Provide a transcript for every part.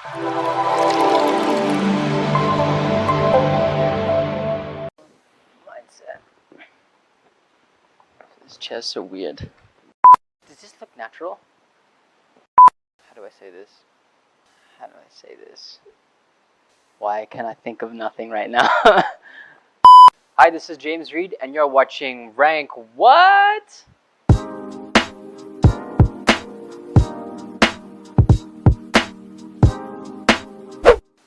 Mindset. This chair's so weird. Does this look natural? How do I say this? How do I say this? Why can I think of nothing right now? Hi, this is James Reid, and you're watching Rank What?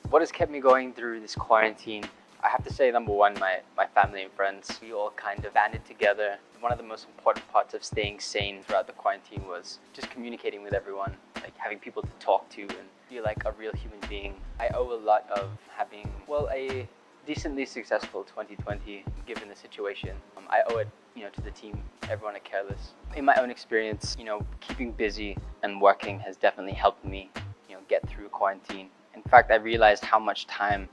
What has kept me going through this quarantine? I have to say, number one, my family and friends. We all kind of banded together. One of the most important parts of staying sane throughout the quarantine was just communicating with everyone, like having people to talk to and feel like a real human being. I owe a lot of having, well, a decently successful 2020 given the situation. I owe it, to the team, everyone at Careless. In my own experience, keeping busy and working has definitely helped me, get through quarantine. In fact, I realized how much time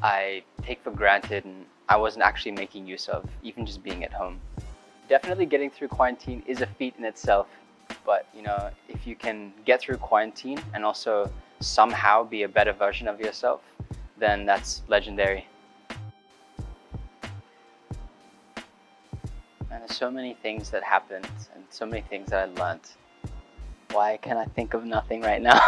I take for granted and I wasn't actually making use of, even just being at home. Definitely getting through quarantine is a feat in itself, but if you can get through quarantine and also somehow be a better version of yourself, then that's legendary. And there's so many things that happened and so many things that I learned. Why can I think of nothing right now?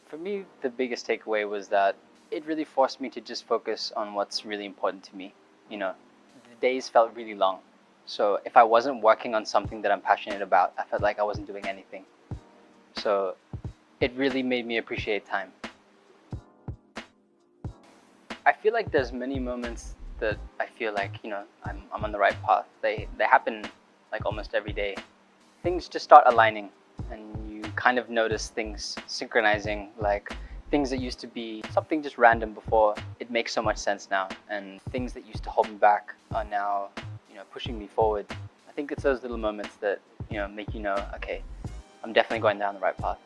For me, the biggest takeaway was that it really forced me to just focus on what's really important to me. The days felt really long. So if I wasn't working on something that I'm passionate about, I felt like I wasn't doing anything. So it really made me appreciate time. I feel like there's many moments that I feel like, I'm on the right path. They happen like almost every day. Things just start aligning and you kind of notice things synchronizing, like things that used to be something just random before, it makes so much sense now. And things that used to hold me back are now, pushing me forward. I think it's those little moments that, make you know, okay, I'm definitely going down the right path.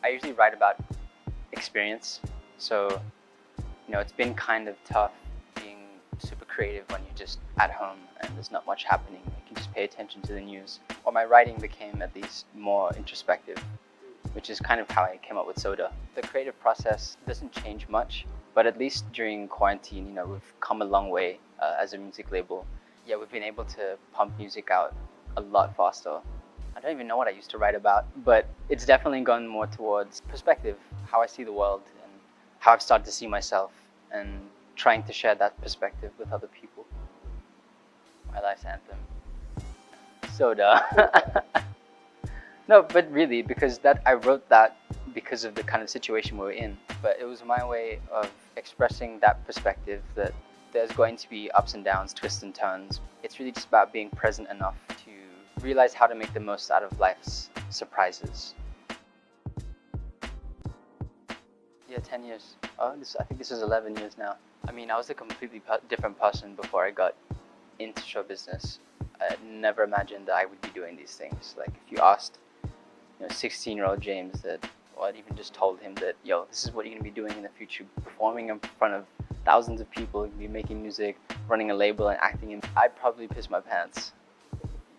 I usually write about experience. So, it's been kind of tough being super creative when you're just at home and there's not much happening. You can just pay attention to the news. Or my writing became at least more introspective, which is kind of how I came up with Soda. The creative process doesn't change much, but at least during quarantine, we've come a long way as a music label. Yeah, we've been able to pump music out a lot faster. I don't even know what I used to write about, but it's definitely gone more towards perspective, how I see the world and how I've started to see myself and trying to share that perspective with other people. My life's anthem. Soda. No, but really, because I wrote that because of the kind of situation we were in. But it was my way of expressing that perspective that there's going to be ups and downs, twists and turns. It's really just about being present enough to realize how to make the most out of life's surprises. Yeah, 10 years. I think this is 11 years now. I mean, I was a completely different person before I got into show business. I never imagined that I would be doing these things. Like, if you asked 16-year-old James that, or I'd even just told him that, this is what you're going to be doing in the future, performing in front of thousands of people, be making music, running a label and acting in, I'd probably piss my pants.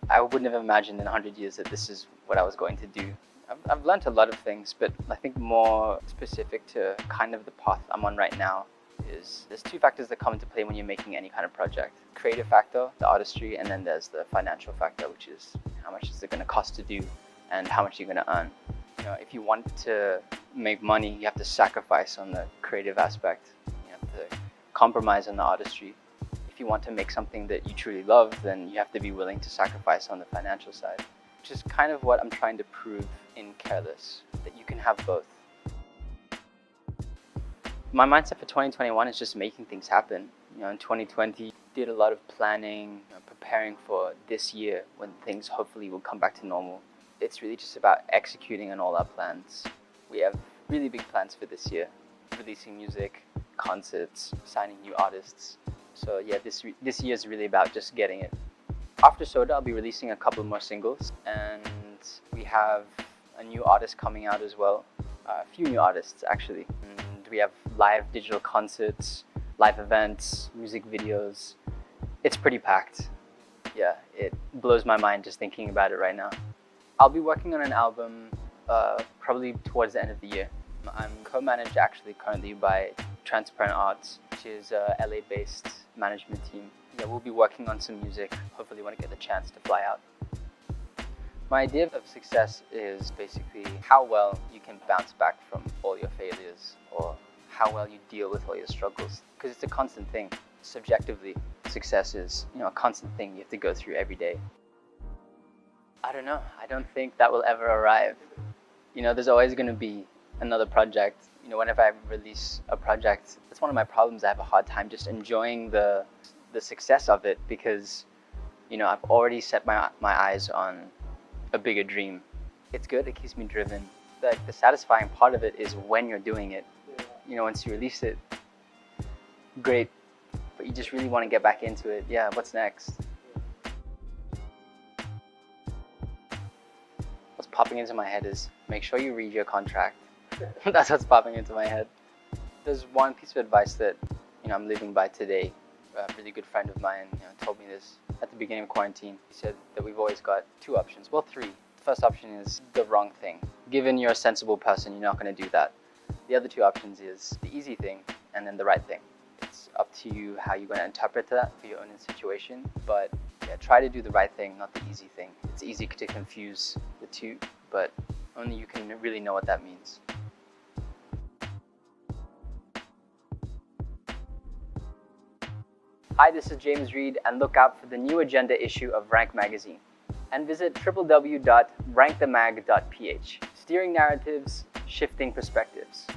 I wouldn't have imagined in 100 years that this is what I was going to do. I've learned a lot of things, but I think more specific to kind of the path I'm on right now is there's two factors that come into play when you're making any kind of project. Creative factor, the artistry, and then there's the financial factor, which is how much is it going to cost to do and how much you're going to earn. If you want to make money, you have to sacrifice on the creative aspect. You have to compromise on the artistry. If you want to make something that you truly love, then you have to be willing to sacrifice on the financial side, which is kind of what I'm trying to prove in Careless, that you can have both. My mindset for 2021 is just making things happen. In 2020, did a lot of planning, preparing for this year when things hopefully will come back to normal. It's really just about executing on all our plans. We have really big plans for this year, releasing music, concerts, signing new artists. So yeah, this year is really about just getting it. After Soda, I'll be releasing a couple more singles, and we have a new artist coming out as well. A few new artists, actually. And we have live digital concerts, live events, music videos. It's pretty packed. Yeah, it blows my mind just thinking about it right now. I'll be working on an album probably towards the end of the year. I'm co-managed actually currently by Transparent Arts, which is a LA-based management team. Yeah, we'll be working on some music, hopefully when I get the chance to fly out. My idea of success is basically how well you can bounce back from all your failures, or how well you deal with all your struggles, because it's a constant thing. Subjectively, success is, a constant thing you have to go through every day. I don't know. I don't think that will ever arrive. There's always going to be another project. Whenever I release a project, that's one of my problems. I have a hard time just enjoying the success of it, because I've already set my eyes on a bigger dream. It's good. It keeps me driven. The satisfying part of it is when you're doing it. Once you release it, great, but you just really want to get back into it. Yeah, what's next? What's popping into my head is make sure you read your contract. That's what's popping into my head. There's one piece of advice that I'm living by today. A really good friend of mine told me this at the beginning of quarantine. He said that we've always got two options, well, three. The first option is the wrong thing. Given you're a sensible person, you're not going to do that. The other two options is the easy thing and then the right thing. It's up to you how you're going to interpret that for your own situation, but yeah, try to do the right thing, not the easy thing. It's easy to confuse the two, but only you can really know what that means. Hi, this is James Reid, and look out for the new agenda issue of Rank magazine. And visit www.rankthemag.ph. Steering narratives, shifting perspectives.